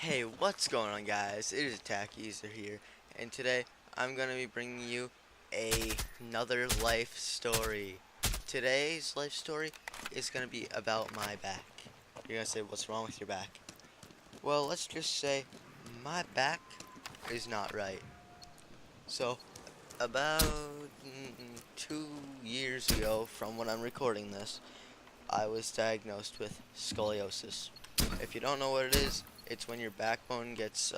Hey, what's going on, guys? It is Attack User here, and today I'm gonna be bringing you another life story. Today's life story is gonna be about my back. You're gonna say, what's wrong with your back? Well, let's just say my back is not right. So, about 2 years ago, from when I'm recording this, I was diagnosed with scoliosis. If you don't know what it is, it's when your backbone gets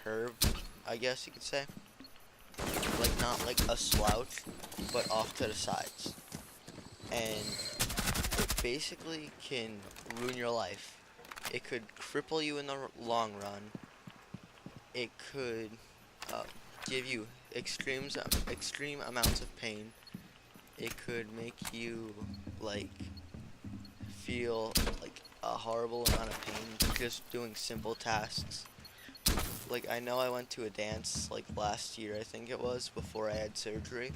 curved, I guess you could say. Like not like a slouch, but off to the sides. And it basically can ruin your life. It could cripple you in the long run. It could uh, give you extreme amounts of pain. It could make you like feel like a horrible amount of pain just doing simple tasks. Like, I know I went to a dance like last year, I think it was, before I had surgery,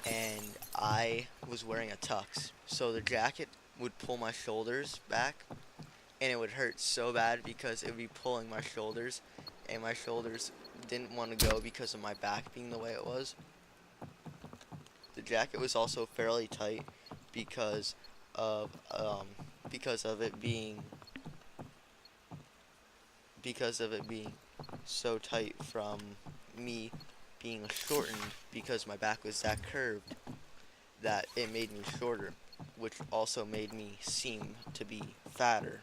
and I was wearing a tux. So the jacket would pull my shoulders back, and it would hurt so bad because it would be pulling my shoulders, and my shoulders didn't want to go because of my back being the way it was. The jacket was also fairly tight because of it being so tight from me being shortened because my back was that curved that it made me shorter, which also made me seem to be fatter.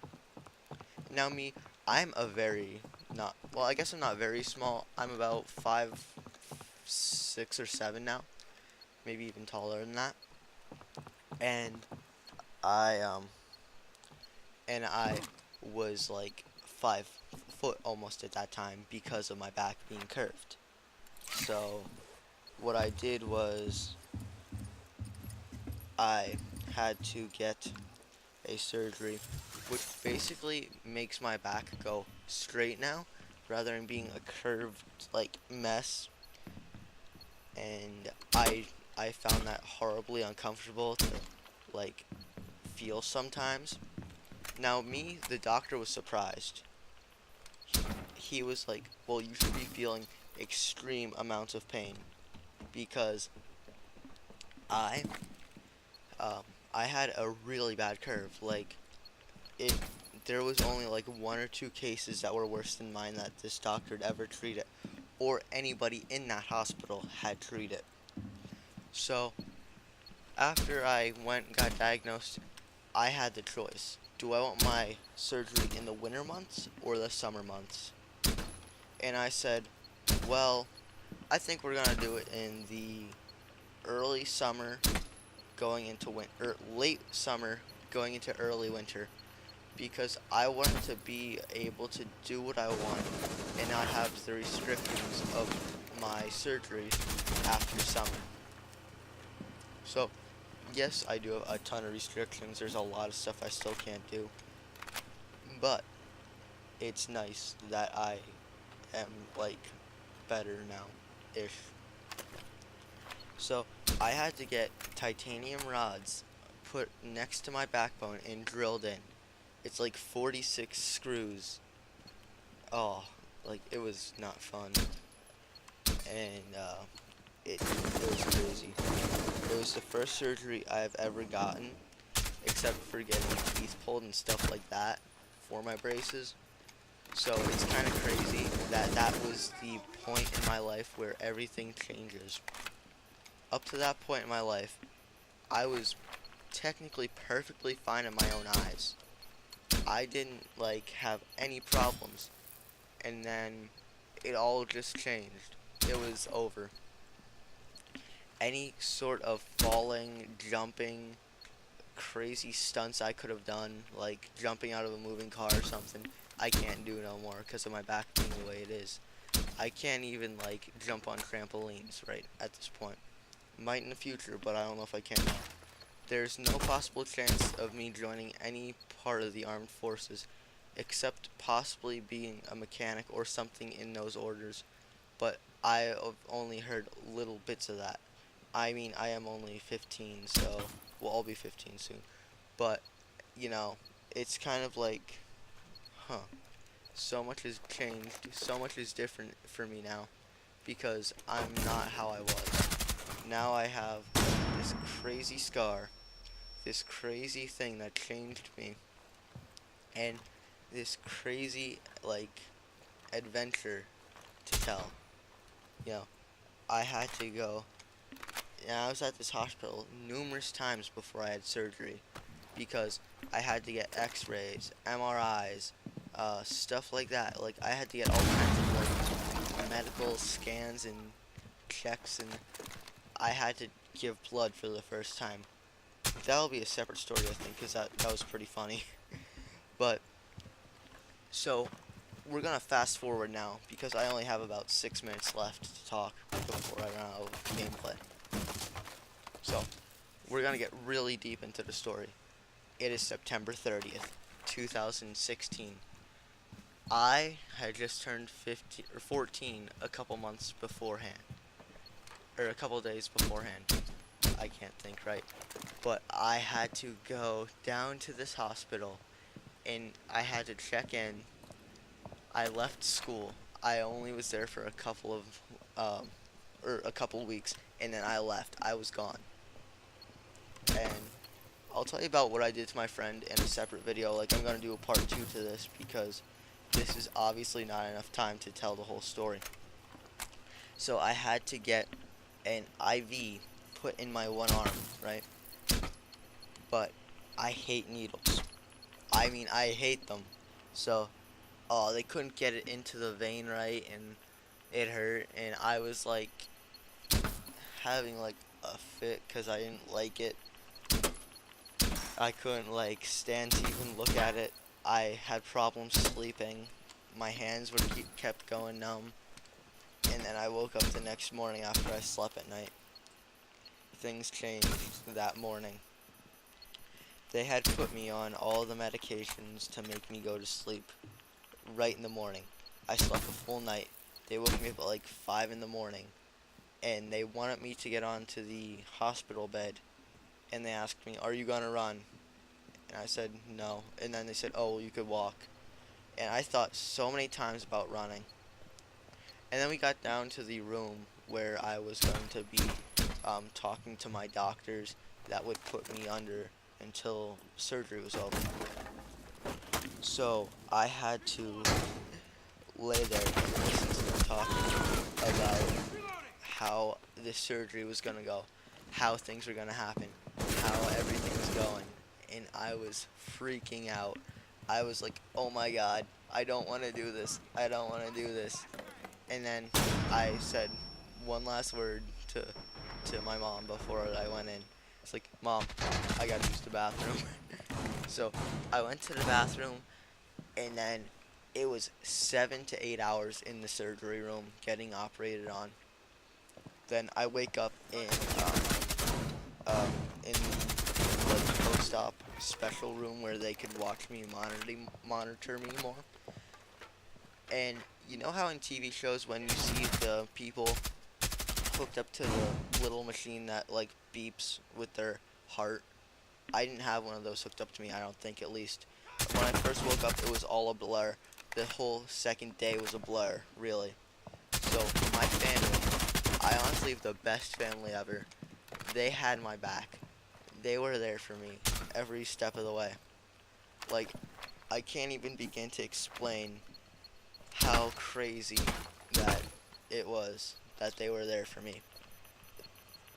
Now me, I'm a very not well, I guess I'm not very small. I'm about 5'6" or 7" now, maybe even taller than that. And I I was like 5 foot almost at that time because of my back being curved. So what I did was I had to get a surgery, which basically makes my back go straight now, rather than being a curved like mess. And I found that horribly uncomfortable to like feel sometimes. Now me, the doctor was surprised. He was like, "Well, you should be feeling extreme amounts of pain because I um I had a really bad curve. Like it there was only like one or two cases that were worse than mine that this doctor had ever treated, or anybody in that hospital had treated. So after I went and got diagnosed, I had the choice. Do I want my surgery in the winter months or the summer months? And I said, well, I think we're gonna do it in the early summer going into winter, late summer going into early winter, because I wanted to be able to do what I want and not have the restrictions of my surgery after summer. So, yes, I do have a ton of restrictions. There's a lot of stuff I still can't do, but it's nice that I am like better now ish. So, I had to get titanium rods put next to my backbone and drilled in. It's like 46 screws. Oh, like it was not fun, and it was crazy. It was the first surgery I've ever gotten, except for getting teeth pulled and stuff like that for my braces. So it's kind of crazy that that was the point in my life where everything changes. Up to that point in my life, I was technically perfectly fine in my own eyes. I didn't like have any problems, and then it all just changed. It was over. Any sort of falling, jumping, crazy stunts I could have done, like jumping out of a moving car or something, I can't do no more because of my back being the way it is. I can't even like jump on trampolines right at this point. Might in the future, but I don't know if I can now. There's no possible chance of me joining any part of the armed forces, except possibly being a mechanic or something in those orders, but I've only heard little bits of that. I mean, I am only 15, so, well, I'll be 15 soon, but, you know, it's kind of like, huh, so much has changed, so much is different for me now because I'm not how I was. Now I have this crazy scar, this crazy thing that changed me, and this crazy, like, adventure to tell. You know, I had to go, and I was at this hospital numerous times before I had surgery because I had to get x-rays, MRIs, stuff like that. Like, I had to get all kinds of, like, medical scans and checks, and I had to give blood for the first time. That'll be a separate story, I think, because that was pretty funny. But, so, we're gonna fast forward now, because I only have about 6 minutes left to talk before I run out of gameplay. So, we're gonna get really deep into the story. It is September 30th, 2016. I had just turned 15 or 14 a couple months beforehand, or a couple days beforehand. I can't think right. But I had to go down to this hospital and I had to check in. I left school. I only was there for a couple of or a couple of weeks, and then I left. I was gone. And I'll tell you about what I did to my friend in a separate video. Like, I'm going to do a part 2 to this because this is obviously not enough time to tell the whole story. So I had to get an IV put in my one arm, right? But I hate needles. I mean, I hate them. So, they couldn't get it into the vein right, and it hurt, and I was like having like a fit because I didn't like it. I couldn't like stand to even look at it. I had problems sleeping. My hands were kept going numb, and then I woke up the next morning after I slept at night. Things changed that morning. They had put me on all the medications to make me go to sleep right in the morning. I slept a full night. They woke me up at like 5 in the morning, and they wanted me to get onto the hospital bed, and they asked me, "Are you gonna run?" And I said, "No." And then they said, "Oh, well, you could walk." And I thought so many times about running. And then we got down to the room where I was going to be talking to my doctors that would put me under until surgery was over. So I had to lay there and listen to them talking about how this surgery was going to go, how things were going to happen, how everything was going. And I was freaking out. I was like, oh my god, I don't want to do this. I don't want to do this. And then I said one last word to my mom before I went in. It's like, "Mom, I gotta use the bathroom." So I went to the bathroom, and then it was 7 to 8 hours in the surgery room getting operated on. Then I wake up in the post-op special room where they could watch me and monitor me more. And you know how in TV shows when you see the people hooked up to the little machine that like beeps with their heart? I didn't have one of those hooked up to me, I don't think, at least. When I first woke up, it was all a blur. The whole second day was a blur, really. So, my family, I honestly have the best family ever. They had my back. They were there for me every step of the way. Like, I can't even begin to explain how crazy that it was that they were there for me.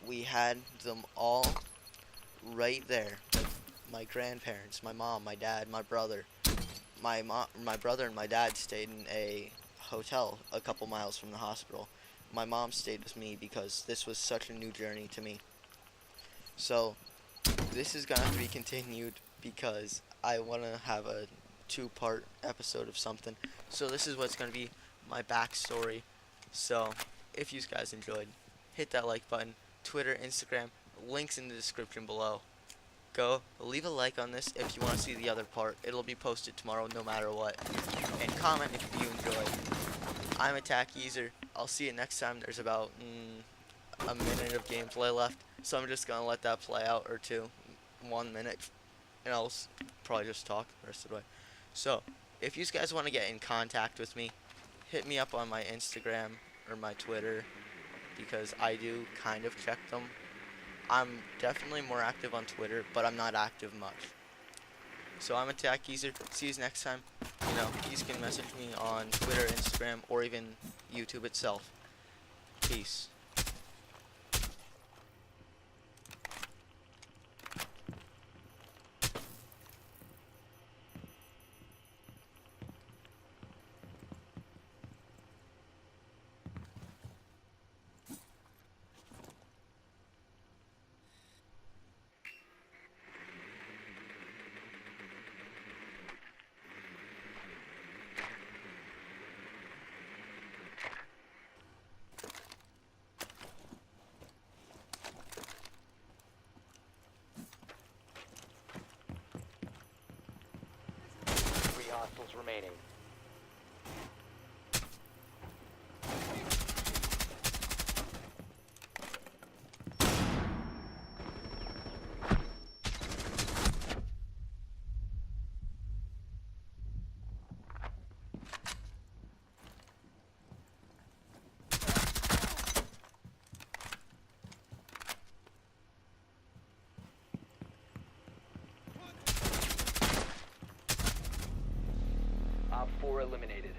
We had them all right there. Like my grandparents, my mom, my dad, my brother. My brother and my dad stayed in a hotel a couple miles from the hospital. My mom stayed with me because this was such a new journey to me. So, this is gonna have to be continued because I want to have a 2-part episode of something. So this is what's going to be my backstory. So if you guys enjoyed, hit that like button. Twitter, Instagram, links in the description below. Go leave a like on this if you want to see the other part. It'll be posted tomorrow no matter what. And comment if you enjoyed. I'm Attack Easer. I'll see you next time. There's about a minute of gameplay left. So I'm just going to let that play out, or 2. 1 minute. And I'll probably just talk the rest of the way. So, If you guys want to get in contact with me, hit me up on my Instagram or my Twitter because I do kind of check them. I'm definitely more active on Twitter, but I'm not active much. So I'm Attack Geezer. See you next time. You can message me on Twitter, Instagram, or even YouTube itself. Peace. Three hostiles remaining. Op 4 eliminated.